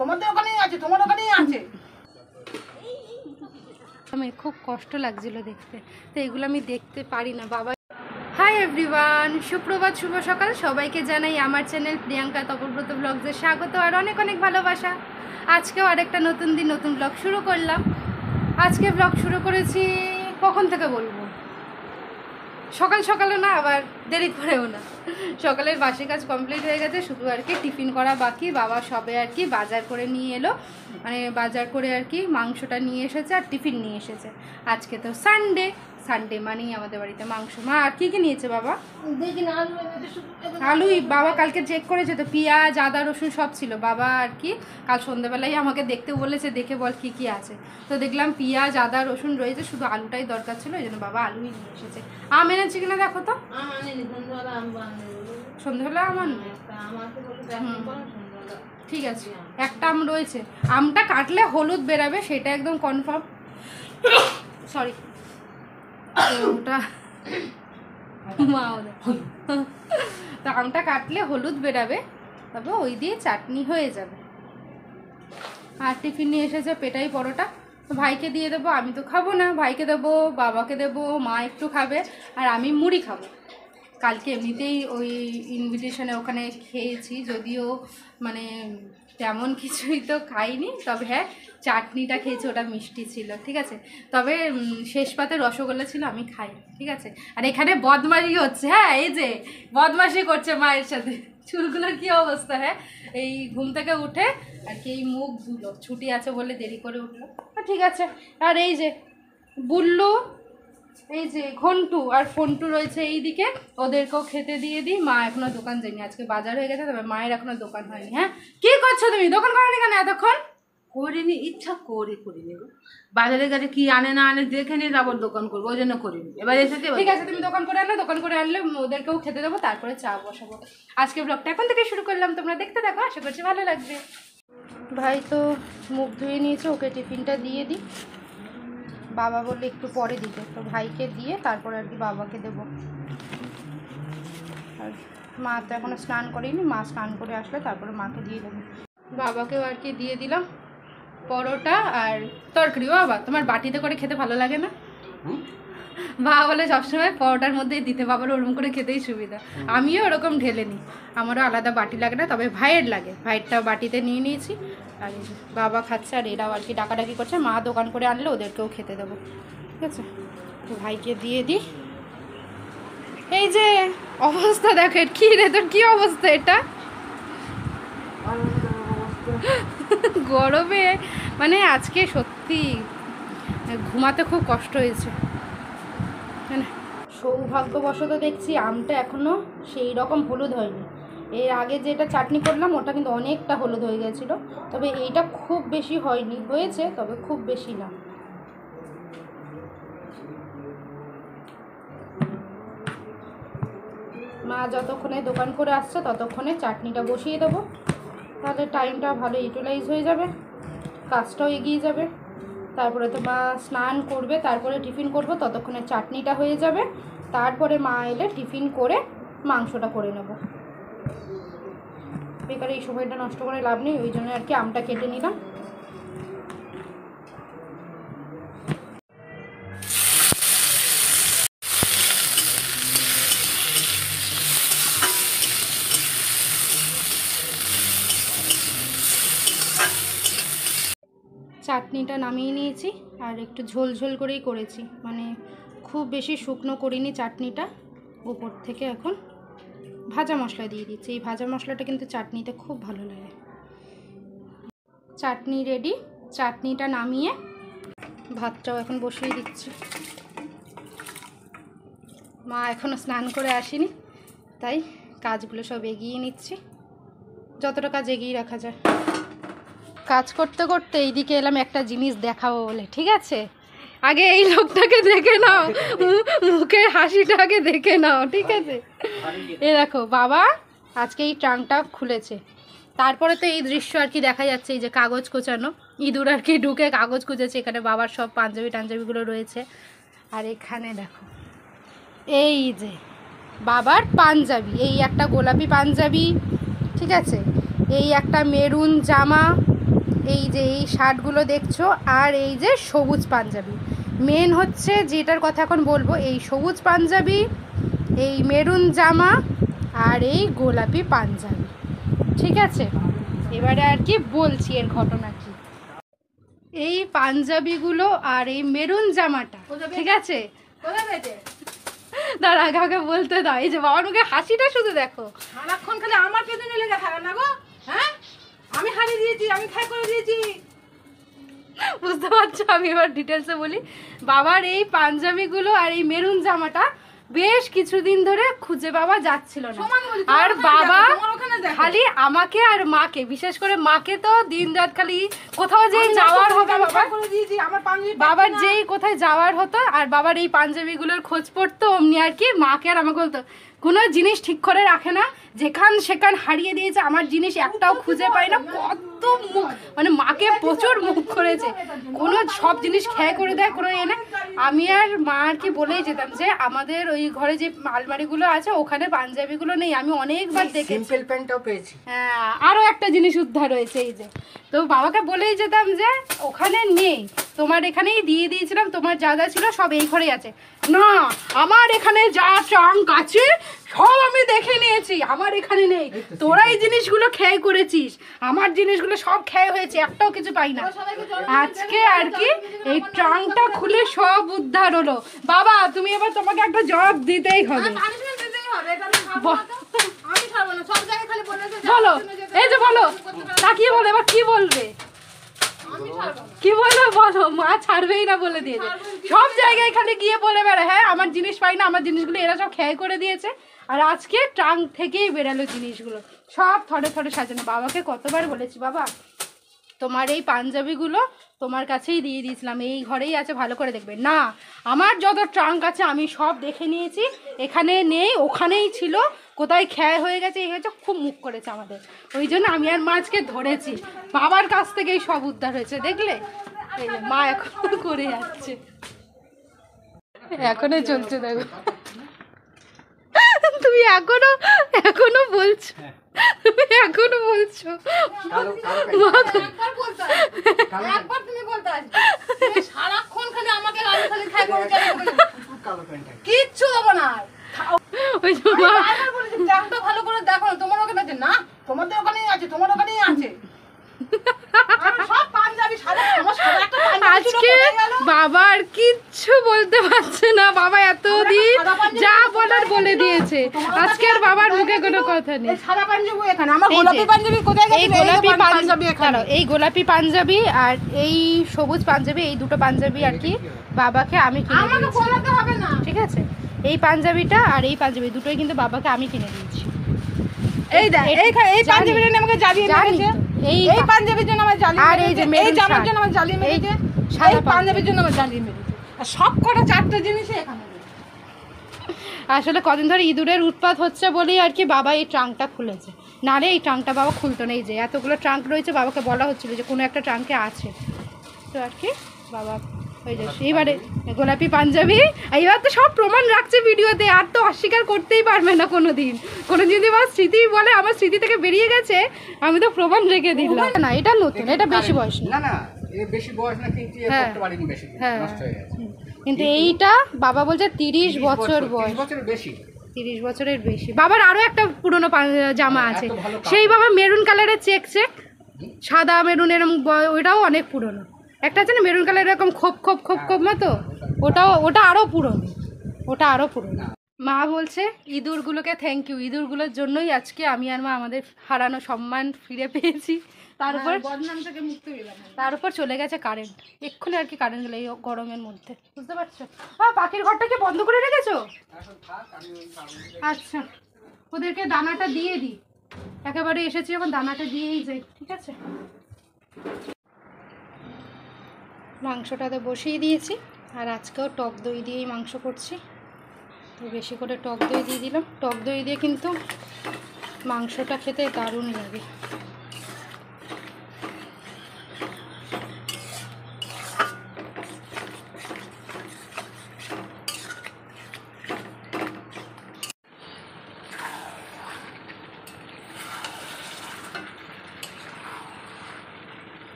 তোমাদের ওখানেই আছে, তোমার ওখানেই আছে। আমার খুব কষ্ট লাগছিল দেখতে, তো এগুলো আমি দেখতে পারি না বাবা। হাই এভরিওয়ান, সুপ্রভাত, শুভ সকাল। সবাইকে জানাই আমার চ্যানেল প্রিয়াঙ্কা তপব্রত ব্লগসে স্বাগত আর অনেক অনেক ভালোবাসা। আজকেও আরেকটা নতুন দিন, নতুন ব্লগ শুরু করলাম। আজকে ব্লগ শুরু করেছি কখন থেকে বলবো, সকাল সকালও না আবার দেরি করেও না। সকালের বাসি কাজ কমপ্লিট হয়ে গেছে, শুধু আর কি টিফিন করা বাকি। বাবা সবে আর কি বাজার করে নিয়ে এলো, মানে বাজার করে আর কি মাংসটা নিয়ে এসেছে আর টিফিন নিয়ে এসেছে। আজকে তো সানডে, সানডে মানেই আমাদের বাড়িতে মাংস। মা আর কি কি নিয়েছে বাবা? দেখি না, আলুই বাবা কালকে চেক করেছে, তো পেঁয়াজ আদা রসুন সব ছিল। বাবা আর কি কাল সন্ধ্যাবেলায় আমাকে দেখতে বলেছে, দেখে বল কি কি আছে। তো দেখলাম পেঁয়াজ আদা রসুন রয়েছে, শুধু আলুটাই দরকার ছিল, এই জন্য বাবা আলুই নিয়ে এসেছে। আম এনেছে কিনা দেখো তো। সন্ধ্যাবেলা আম আনবে? ঠিক আছে, একটা আম রয়েছে। আমটা কাটলে হলুদ বেরাবে, সেটা একদম কনফার্ম। সরি, ওটা মা তো আমটা কাটলে হলুদ বেরাবে, তবে ওই দিয়ে চাটনি হয়ে যাবে। আর টিফিন নিয়ে এসেছে পেটাই পরোটা, ভাইকে দিয়ে দেবো। আমি তো খাবো না, ভাইকে দেবো, বাবাকে দেবো, মা একটু খাবে আর আমি মুড়ি খাবো। কালকে এমনিতেই ওই ইনভিটেশনে ওখানে খেয়েছি, যদিও মানে তেমন কিছুই তো খাইনি, তবে হ্যাঁ চাটনিটা খেয়েছি, ওটা মিষ্টি ছিল, ঠিক আছে। তবে শেষ পাতে রসগোল্লা ছিল, আমি খাই, ঠিক আছে। আর এখানে বদমাশি হচ্ছে, হ্যাঁ এই যে বদমাশি করছে মায়ের সাথে। চুলগুলোর কী অবস্থা, হ্যাঁ এই ঘুম থেকে উঠে আর কি এই মুখ ধুলো, ছুটি আছে বলে দেরি করে উঠলো, ঠিক আছে। আর এই যে বুল্লু, এই যে ঘন্টু আর ফন্টু রয়েছে এইদিকে, ওদেরকেও খেতে দিয়ে দিই। মা এখনো দোকান যায়নি, আজকে বাজার হয়ে গেছে, তবে মায়ের এখনো দোকান হয়নি। হ্যাঁ কি করছো তুমি? দোকান করনি কেন এতক্ষণ? করিনি, ইচ্ছা করিনি গো। বাজারে গেলে কি আনে না আনে দেখে নিয়ে তারপর দোকান করবো, ওই জন্য করিনি। এবার এসেছে, ঠিক আছে, তুমি দোকান করে আনো, দোকান করে আনলে ওদেরকেও খেতে দেবো, তারপরে চা বসাবো। আজকে ব্লগটা এখন থেকে শুরু করলাম, তোমরা দেখতে থাকো, আশা করছি ভালো লাগবে। ভাই তো মুখ ধুয়ে নিয়েছে, ওকে টিফিনটা দিয়ে দিই। বাবা বললে একটু পরে দিতে, তো ভাইকে দিয়ে তারপরে আর কি বাবাকে দেবো। আর মা তো এখনও স্নান করেনি, মা স্নান করে আসলে তারপরে মাকে দিয়ে দেবো। বাবাকেও আর কি দিয়ে দিলাম পরোটা আর তরকারি। বাবা তোমার বাটিতে করে খেতে ভালো লাগে না? বাবা বলে সবসময় পরোটার মধ্যেই দিতে, বাবার ওরকম করে খেতেই সুবিধা। আমিও ওরকম ঢেলে নিই, আমারও আলাদা বাটি লাগে না, তবে ভাইয়ের লাগে, ভাইয়েরটাও বাটিতে নিয়ে নিয়েছি। আর বাবা খাচ্ছে আর এরাও আর কি ডাকাডাকি করছে। মা দোকান করে আনলে ওদেরকেও খেতে দেবো, ঠিক আছে। তো ভাইকে দিয়ে দিই। এই যে অবস্থা দেখো, কি রে তোর কি অবস্থা? এটা গরমে মানে আজকে সত্যি ঘুমাতে খুব কষ্ট হয়েছে। সৌভাগ্যবশত দেখছি আমটা এখনও সেই রকম হলুদ হয়নি। এর আগে যেটা চাটনি করলাম ওটা কিন্তু অনেকটা হলুদ হয়ে গেছিলো, তবে এইটা খুব বেশি হয়নি, হয়েছে তবে খুব বেশি না। মা যতক্ষণে দোকান করে আসছে ততক্ষণে চাটনিটা বসিয়ে দেবো, তাহলে টাইমটা ভালো ইউটিলাইজ হয়ে যাবে, কাজটাও এগিয়ে যাবে। তারপরে তো মা স্নান করবে, তারপরে টিফিন করব, ততক্ষণে চাটনিটা হয়ে যাবে। তারপরে মা এলে টিফিন করে মাংসটা করে নেব। বেকার এই সময়টা নষ্ট করে লাভ নেই, ওই জন্য আর কি আমটা কেটে নিলাম। চাটনিটা নামিয়ে নিয়েছি, আর একটু ঝোল ঝোল করেই করেছি, মানে খুব বেশি শুকনো করিনি চাটনিটা। উপর থেকে এখন ভাজা মশলা দিয়ে দিচ্ছি, এই ভাজা মশলাটা কিন্তু চাটনিতে খুব ভালো লাগে। চাটনি রেডি, চাটনিটা নামিয়ে ভাতটাও এখন বসিয়ে দিচ্ছি। মা এখনও স্নান করে আসেনি, তাই কাজগুলো সব এগিয়ে নিচ্ছি, যতটা কাজ এগিয়ে রাখা যায়। কাজ করতে করতে এইদিকে এলাম একটা জিনিস দেখাবো বলে, ঠিক আছে। আগে এই লোকটাকে দেখে নাও, মুখের হাসিটাকে দেখে নাও, ঠিক আছে। এ দেখো বাবা আজকে এই ট্রাঙ্কটা খুলেছে, তারপরে তো এই দৃশ্য আর কি দেখা যাচ্ছে, এই যে কাগজ কোচানো, ইঁদুর আর কি ঢুকে কাগজ কুচেছে। এখানে বাবার সব পাঞ্জাবি টাঞ্জাবিগুলো রয়েছে, আর এখানে দেখো এই যে বাবার পাঞ্জাবি, এই একটা গোলাপি পাঞ্জাবি, ঠিক আছে, এই একটা মেরুন জামা, এই যে এই শার্টগুলো দেখছো, আর এই যে সবুজ পাঞ্জাবি। মেন হচ্ছে যেটার কথা এখন বলবো, এই সবুজ পাঞ্জাবি, এই মেরুন জামা, আর এই গোলাপি পাঞ্জাবি। ঠিক আছে, এবারে আর কি বলছি এর ঘটনা কি। এই পাঞ্জাবিগুলো আর এই মেরুন জামাটা, ঠিক আছে, তার আগে আগে বলতে দাও। এই যে বাবার মুখে হাসিটা শুধু দেখো। সারাক্ষণ খালি আমার পেছনে লেগে থাকে না গো। হ্যাঁ, আমি হারিয়ে দিয়েছি, আমি খাই করে দিয়েছি। বুঝতে পারছো? আমি এবার ডিটেলসে বলি। বাবার এই পাঞ্জাবিগুলো আর এই মেরুন জামাটা বেশ কিছুদিন ধরে খুঁজে বাবা যাচ্ছিল না। আর বাবা খালি আমাকে আর মাকে, বিশেষ করে মাকে তো দিন রাত খালি কোথাও যেই যাওয়ার হতো বাবার যেই কোথায় যাওয়ার হতো, আর বাবার এই পাঞ্জাবিগুলোর খোঁজ পড়তো, অমনি আর কি মাকে আর আমাকে বলতো কোনো জিনিস ঠিক করে রাখে না, যেখান সেখান হারিয়ে দিয়েছে, আমার জিনিস একটাও খুঁজে পাই না। কত মুখ, মানে মাকে প্রচুর মুখ করেছে, কোনো সব জিনিস খেয়ে করে দেয়, কোনো এনে। আমি আর মা আর কি বলেই যেতাম যে আমাদের ওই ঘরে যে আলমারিগুলো আছে ওখানে পাঞ্জাবিগুলো নেই। আমি অনেকবার দেখেছি, সিম্পল প্যান্টটাও পেয়েছি। হ্যাঁ, আরও একটা জিনিস উদ্ধার হয়েছে এই যে। তো বাবাকে বলেই যেতাম যে ওখানে নেই, তোমার এখানেই দিয়ে দিয়েছিলাম, তোমার যা যা ছিল সব এই ঘরেই আছে। না, আমার এখানে যা ট্রাঙ্ক আছে সব আমি দেখে নিয়েছি, আমার এখানে নেই। তোরা এই জিনিসগুলো খেয়ে করেছিস, আমার জিনিসগুলো সব খেয়ে হয়েছে, একটাও কিছু পাই না। আজকে আর কি এই ট্রাঙ্কটা খুলে সব উদ্ধার হলো। বাবা তুমি এবার, তোমাকে একটা জবাব দিতেই হবে। বলো, এই যে বলো, তাকিয়ে বলো, এবার কি বলবে, কি বলবে বলো। মা ছাড়বেই না বলে দিয়েছে, সব জায়গায় খালি গিয়ে বলে বেড়ায় হ্যাঁ আমার জিনিস পাই না, আমার জিনিসগুলো এরা সব খেয়ে করে দিয়েছে। আর আজকে ট্রাঙ্ক থেকেই বেরালো জিনিসগুলো সব থরে থরে সাজানো। বাবাকে কতবার বলেছি, বাবা তোমার এই পাঞ্জাবিগুলো তোমার কাছেই দিয়ে দিয়েছিলাম, এই ঘরেই আছে, ভালো করে দেখবে। না, আমার যত ট্রাঙ্ক আছে আমি সব দেখে নিয়েছি, এখানে নেই, ওখানেই ছিল, কোথায় খেয়ে হয়ে গেছে, এই হয়েছে, খুব মুখ করেছে আমাদের। ওই জন্য আমি আর মাছকে ধরেছি, বাবার কাছ থেকেই সব উদ্ধার হয়েছে। দেখলে এই যে মা এখনো করে যাচ্ছে, এখনো চলছে দেখো। তুমি এখনো এখনো বলছো, তুমি এখনো বলছো সারাক্ষণ খালি আমাকে খাই করে কিচ্ছু দেবো না। ওই যে মা ভালো করে দেখো, তোমার ওখানে আছে না, তোমাদের ওখানেই আছে, তোমার ওখানেই আছে। আজকে বাবা আর কিচ্ছু বলতে পারছে না, বাবা এতদিন যা বলার বলে দিয়েছে, আজকে আর বাবার মুখে কোনো কথা নেই। এই গোলাপি পাঞ্জাবি আর এই সবুজ পাঞ্জাবি, এই দুটো পাঞ্জাবি আর কি বাবাকে আমি কিনে দিয়েছি, ঠিক আছে। এই পাঞ্জাবিটা আর এই পাঞ্জাবি দুটোই কিন্তু বাবাকে আমি কিনে দিয়েছি। এই দেখ, এই পাঞ্জাবিটা নিয়ে আমাকে জ্বালিয়ে মেরেছে, এই পাঞ্জাবির জন্য আমার জ্বালিয়ে মেরেছে, আর এই যে এই জামার জন্য আমার জ্বালিয়ে মেরেছে, এই পাঞ্জাবির জন্য আমার জ্বালিয়ে মেরেছে, আর সব কটা চারটা জিনিসই এখানে। আসলে কদিন ধরে ইঁদুরের উৎপাত হচ্ছে বলেই আর কি বাবা এই ট্রাঙ্কটা খুলেছে, নাহলে এই ট্রাঙ্কটা বাবা খুলতো না। এই যে এতগুলো ট্রাঙ্ক রয়েছে, বাবাকে বলা হচ্ছিল যে কোনো একটা ট্রাঙ্কে আছে, তো আর কি বাবা হয়ে যাচ্ছে। এবারে গোলাপি পাঞ্জাবি, এবার তো সব প্রমাণ রাখছে ভিডিওতে, আর তো অস্বীকার করতেই পারবে না কোনো দিন যদি আমার স্মৃতি বলে আমার স্মৃতি থেকে বেরিয়ে গেছে, আমি তো প্রমাণ রেখে দিলাম। না, এটা নতুন, এটা বেশি বয়স না, না বেশি বয়স না, কিন্তু করতে পারিনি বেশি, নষ্ট হয়ে গেছে। কিন্তু এইটা বাবা বলছে 30 বছর বয়স, 30 বছরের বেশি, 30 বছরের বেশি। বাবার আরো একটা পুরনো জামা আছে, সেই বাবা মেরুন কালারের চেক চেক সাদা মেরুন এরকম, ওইটাও অনেক পুরনো। একটা আছে না মেরুন কালার এরকম খোপ খোপ খোপ খোপ মতো, ওটা আরও পুরনো, ওটা আরও পুরনো। মা বলছে ইঁদুরগুলোকে থ্যাংক ইউ, ইঁদুরগুলোর জন্যই আজকে আমি আর মা আমাদের হারানো সম্মান ফিরে পেয়েছি। তার উপর বদনাম থেকে মুক্তি পেলাম, তার উপর চলে গেছে কারেন্ট, এক্ষুনি আর কি কারেন্ট গেলে এই গরমের মধ্যে, বুঝতে পারছো। পাখির ঘরটাকে বন্ধ করে রেখেছো? আচ্ছা, ওদেরকে দানাটা দিয়ে দিই, একেবারে এসেছি যখন দানাটা দিয়েই যাই, ঠিক আছে। মাংসটাতে বসিয়ে দিয়েছি, আর আজকেও টক দই দিয়েই মাংস করছি, তো বেশি করে টক দই দিয়ে দিলাম। টক দই দিয়ে কিন্তু মাংসটা খেতে দারুণ লাগে।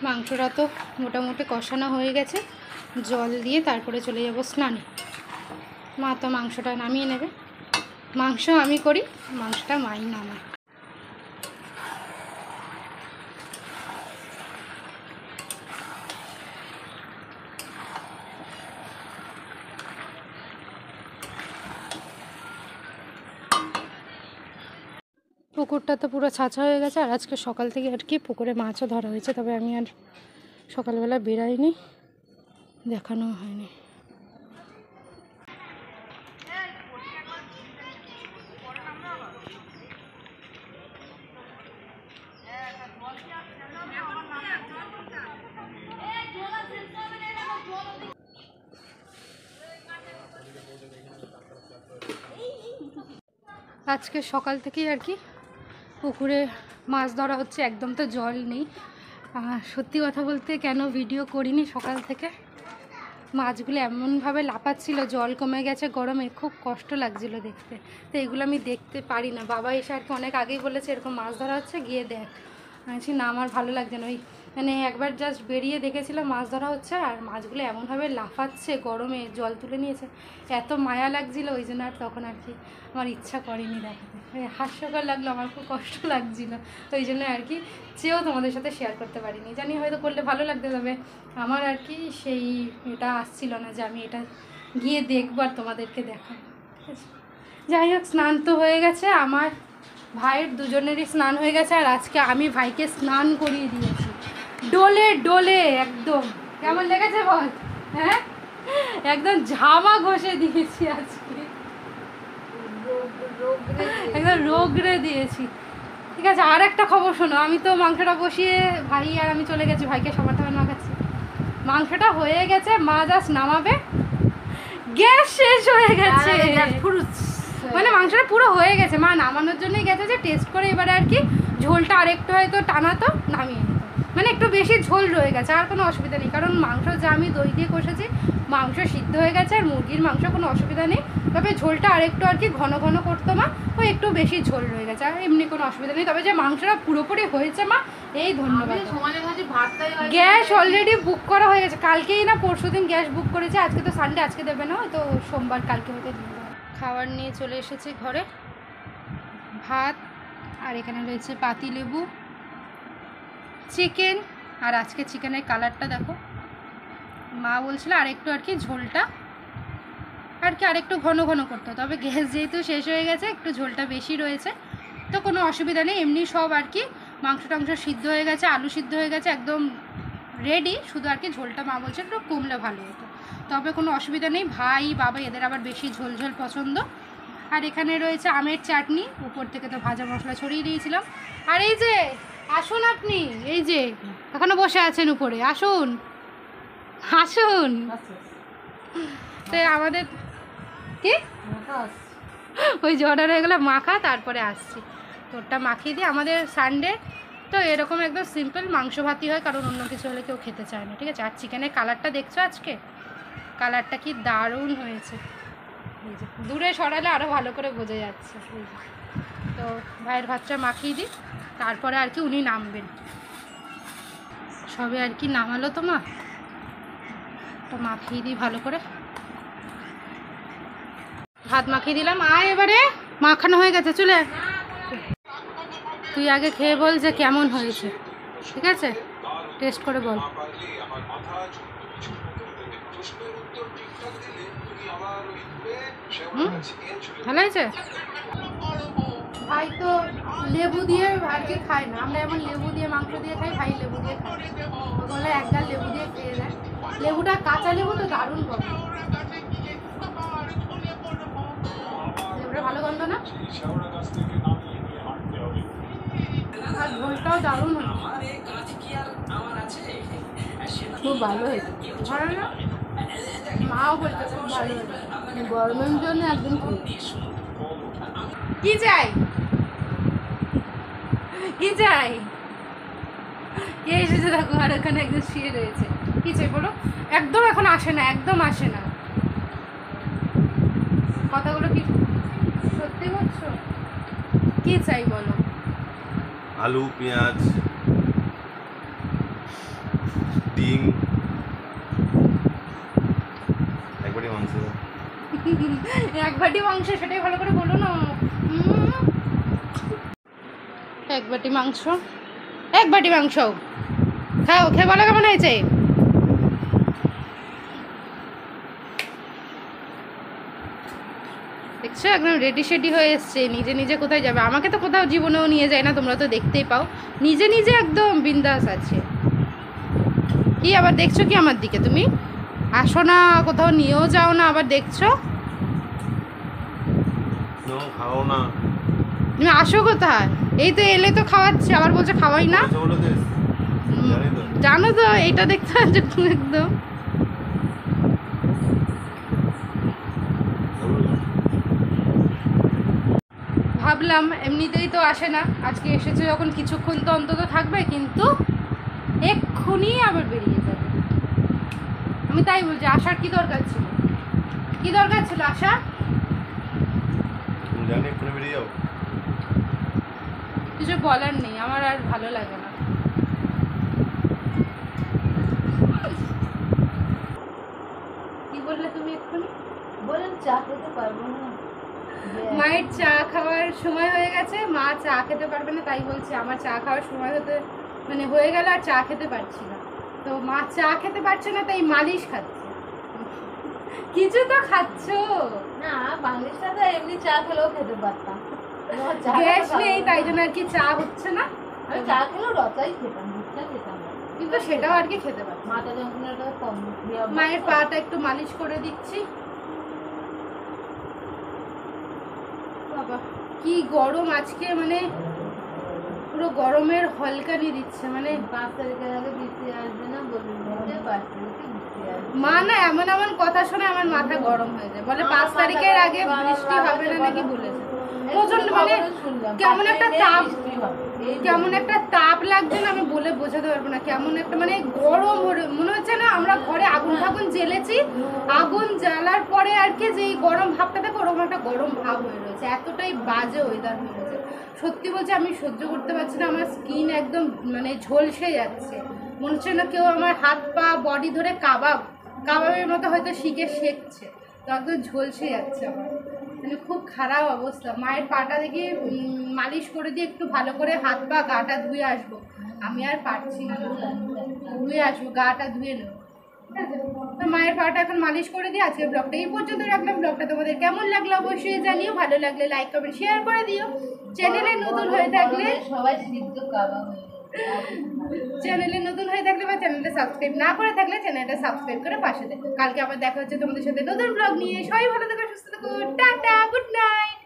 মাংসটা তো মোটামুটি কষানো হয়ে গেছে, জল দিয়ে তারপরে চলে যাব স্নানে। মা তো মাংসটা নামিয়ে নেবে, মাংস আমি করি, মাংসটা মাই নামায়। পুকুরটা তো পুরো ছাঁচা হয়ে গেছে, আর আজকে সকাল থেকে আর কি পুকুরে মাছও ধরা হয়েছে, তবে আমি আর সকালবেলা বেরাইনি, দেখানো হয়নি। আজকে সকাল থেকেই আর কি পুকুরে মাছ ধরা হচ্ছে, একদম তো জল নেই। সত্যি কথা বলতে কেন ভিডিও করিনি সকাল থেকে, মাছগুলো এমনভাবে লাফাচ্ছিল, জল কমে গেছে গরমে, খুব কষ্ট লাগছিল দেখতে। তো এগুলো আমি দেখতে পারি না, বাবা এসে আর কি অনেক আগেই বলেছে এরকম মাছ ধরা হচ্ছে, গিয়ে দেখ। আমি না, আমার ভালো লাগছে না, ওই মানে একবার জাস্ট বেরিয়ে দেখেছিলাম মাছ ধরা হচ্ছে, আর মাছগুলো এমনভাবে লাফাচ্ছে গরমে, জল তুলে নিয়েছে, এত মায়া লাগছিল, ওই জন্য আর তখন আর কি আমার ইচ্ছা করেনি দেখাতে। হাস্যকর লাগলো, আমার খুব কষ্ট লাগছিল, তো ওই জন্য আর কি চেয়েও তোমাদের সাথে শেয়ার করতে পারিনি। জানি হয়তো করলে ভালো লাগতে, তবে আমার আর কি সেই এটা আসছিল না যে আমি এটা গিয়ে দেখবো আর তোমাদেরকে দেখাবো। ঠিক আছে, যাই হোক, স্নান তো হয়ে গেছে, আমার ভাইয়ের দুজনেরই স্নান হয়ে গেছে, আর আজকে আমি ভাইকে স্নান করিয়ে দিয়েছি ডোলে ডোলে একদম। কেমন লেগেছে বল? হ্যাঁ, একদম ঝামা ঘষে দিয়েছি আজকে, একদম রোগড়ে দিয়েছি। ঠিক আছে, আর একটা খবর শোনো, আমি তো মাংসটা বসিয়ে ভাই আর আমি চলে গেছি, ভাইকে সবার টাবার মাখাচ্ছি, মাংসটা হয়ে গেছে, মা জাস্ট নামাবে, গ্যাস শেষ হয়ে গেছে, মানে মাংসটা পুরো হয়ে গেছে, মা নামানোর জন্যই গেছে যে টেস্ট করে এবারে আর কি ঝোলটা আরেকটু হয়তো টানাতো, নামিয়ে নিত, মানে একটু বেশি ঝোল রয়ে গেছে, আর কোনো অসুবিধা নেই, কারণ মাংস যা আমি দই দিয়ে কষেছি, মাংস সিদ্ধ হয়ে গেছে, আর মুরগির মাংস কোনো অসুবিধা নেই, তবে ঝোলটা আরেকটু আর কি ঘন ঘন করতো মা, ওই একটু বেশি ঝোল রয়ে গেছে, আর এমনি কোনো অসুবিধা নেই, তবে যে মাংসটা পুরোপুরি হয়েছে মা, এই ধন্যবাদ। গ্যাস অলরেডি বুক করা হয়ে গেছে, কালকেই না পরশুদিন গ্যাস বুক করেছে, আজকে তো সানডে, আজকে দেবে না, হয়তো সোমবার কালকে হয়তো দিয়ে দেবে। খাবার নিয়ে চলে এসেছে ঘরে, ভাত, আর এখানে রয়েছে পাতিলেবু, চিকেন, আর আজকে চিকেনের কালারটা দেখো, মা বলছিল আরেকটু আর কি ঝোলটা আর কি আরেকটু ঘন ঘন করতে, তবে গ্যাস যেহেতু শেষ হয়ে গেছে, একটু ঝোলটা বেশি রয়েছে, তো কোনো অসুবিধা নেই, এমনি সব আর কি মাংস টাংস সিদ্ধ হয়ে গেছে, আলু সিদ্ধ হয়ে গেছে, একদম রেডি, শুধু আর কি ঝোলটা মা বলছে একটু কমলে ভালো হতো, তবে কোনো অসুবিধা নেই, ভাই বাবা এদের আবার বেশি ঝোল ঝোল পছন্দ। আর এখানে রয়েছে আমের চাটনি, উপর থেকে তো ভাজা মশলা ছড়িয়ে দিয়েছিলাম, আর এই যে আসুন আপনি, এই যে এখনো বসে আছেন উপরে, আসুন আসুন, তো আমাদের কি ওই যে অর্ডার হয়ে গেলো মাখা, তারপরে আসছি, তোরটা মাখিয়ে দিয়ে, আমাদের সানডে তো এরকম একদম সিম্পল মাংস ভাতই হয়, কারণ অন্য কিছু হলে কেউ খেতে চায় না। ঠিক আছে, আর চিকেনের কালারটা দেখছো আজকে, কালারটা কি দারুণ হয়েছে, এই যে দূরে সরালে আরও ভালো করে বোঝা যাচ্ছে। তো ভাইয়ের ভাতটা মাখিয়ে দিই, তারপরে আর কি উনি নামবেন, সবে আর কি নামালো তো মা, তো মাখিয়ে দিই ভালো করে, ভাত মাখিয়ে দিলাম, আয় এবারে মাখানো হয়ে গেছে, চলে তুই আগে খেয়ে বল যে কেমন হয়েছে, ঠিক আছে, টেস্ট করে বল। ভালো হয়েছে? ভাই তো লেবু দিয়ে আর কি খায় না, আমরা এমন লেবু দিয়ে মাংস দিয়ে খাই, ভাই লেবু দিয়ে খাই, বলে এক গাল লেবু দিয়ে খেয়ে দেয়, লেবুটা কাঁচা লেবু তো দারুণ গন্ধ, লেবুটা ভালো গন্ধ না, আর ঝোলটাও দারুণ হয়েছে, খুব ভালো হয়েছে, ভালো না, মাও বলছে খুব ভালো হয়েছে, গরমের জন্য একদম কি চাই কি চাই, কে এসেছে দেখো, আর ওখানে একদম শুয়ে রয়েছে, কি চাই বলো, একদম এখন আসে না, একদম আসে না, কথাগুলো কি সত্যি বলছো, কি চাই বলো, আলু পেঁয়াজ ডিম, এক বাটি মাংস। এক বাটি মাংস, সেটাই ভালো করে বলো না। এক বাটি মাংস, এক বাটি মাংস খাও, খেয়ে বলো কেমন হয়েছে। দেখছো একদম রেডি শেডি হয়ে এসছে, নিজে নিজে কোথায় যাবে, আমাকে তো কোথাও জীবনেও নিয়ে যায় না, তোমরা তো দেখতেই পাও, নিজে নিজে একদম বিন্দাস আছে। কি আবার দেখছো কি আমার দিকে, তুমি আসো না, কোথাও নিয়েও যাও না, আবার দেখছো। খাও না, তুমি আসো কোথায়, এই তো এলে তো খাওয়াচ্ছে, আবার বলছো খাওয়াই না। জানো তো এইটা দেখতে পাচ্ছ একদম। ভাবলাম এমনিতেই তো আসে না, আজকে এসেছে যখন কিছুক্ষণ তো অন্তত থাকবে, কিন্তু এক্ষুনি আবার বেরিয়ে যাবে। আমি তাই বলছি, আসার কি দরকার ছিল, কি দরকার ছিল আসার। জানি এক্ষুনি বেরিয়ে যাও। কিছু বলার নেই, আমার আর ভালো লাগে না। কি বললে তুমি এক্ষুনি? বলেন চা খেতে পারবো না। মায়ের চা খাওয়ার সময় হয়ে গেছে, মা চা খেতে পারবে না, তাই বলছি আমার চা খাওয়ার সময় হতে মানে হয়ে গেল, আর চা খেতে পারছি না। তো মা চা খেতে পারছে না, তাই মালিশ খাচ্ছে। কিছু তো খাচ্ছ না, বাংলিশ টাকা এমনি চা খেলেও খেতে পারতাম। গ্যাস নেই, তাই জন্য আর কি চা হচ্ছে না। আমি চা খেলেও রচাই খেতাম, দুধটা খেতাম না। কিন্তু সেটাও আর কি খেতে পারছি। মাথা যন্ত্রণাটা কম। মায়ের পাটা একটু মালিশ করে দিচ্ছি। বাবা কি গরম আজকে, মানে পুরো গরমের হলকানি দিচ্ছে, মানে 5 তারিখের আগে বৃষ্টি আসবে না বলে 5 তারিখে বৃষ্টি আসবে। মা না এমন এমন কথা শুনে আমার মাথা গরম হয়ে যায়, বলে 5 তারিখের আগে বৃষ্টি হবে না নাকি বলেছে। প্রচন্ড মানে কেমন একটা তাপ, কেমন একটা তাপ লাগছে না, আমি বলে বোঝাতে পারবো না। কেমন একটা মানে গরম মনে হচ্ছে না আমরা ঘরে আগুন ফাগুন জ্বেলেছি, আগুন জ্বালার পরে আর কি যে গরম ভাবটা থাকে, ওরকম একটা গরম ভাব হয়ে রয়েছে। এতটাই বাজে ওয়েদার হয়ে রয়েছে, সত্যি বলছি আমি সহ্য করতে পারছি না। আমার স্কিন একদম মানে ঝলসে যাচ্ছে, মনে হচ্ছে না কেউ আমার হাত পা বডি ধরে কাবাবের মতো হয়তো শিখে শেখছে, তো একদম ঝলসে যাচ্ছে আমার, মানে খুব খারাপ অবস্থা। মায়ের পাটা দেখি মালিশ করে দিয়ে একটু ভালো করে হাত পা গাটা ধুয়ে আসবো, আমি আর পারছি না, ধুয়ে আসবো, গাটা ধুয়ে নেবো। তো মায়ের পাটা এখন মালিশ করে দিয়ে আজকে ব্লগটা এই পর্যন্ত রাখলাম। ব্লগটা তোমাদের কেমন লাগলো অবশ্যই জানিও, ভালো লাগলে লাইক কমেন্ট শেয়ার করে দিও। চ্যানেলে নতুন হয়ে থাকলে সবাই সিদ্ধ কাবাব হয়ে যাবে। চ্যানেলে নতুন হয়ে থাকলে বা চ্যানেলটা সাবস্ক্রাইব না করে থাকলে চ্যানেলটা সাবস্ক্রাইব করে পাশে দেখো। কালকে আবার দেখা হচ্ছে তোমাদের সাথে নতুন ব্লগ নিয়ে। সবাই ভালো থেকো, সুস্থ থেকো, টাটা, গুড নাইট।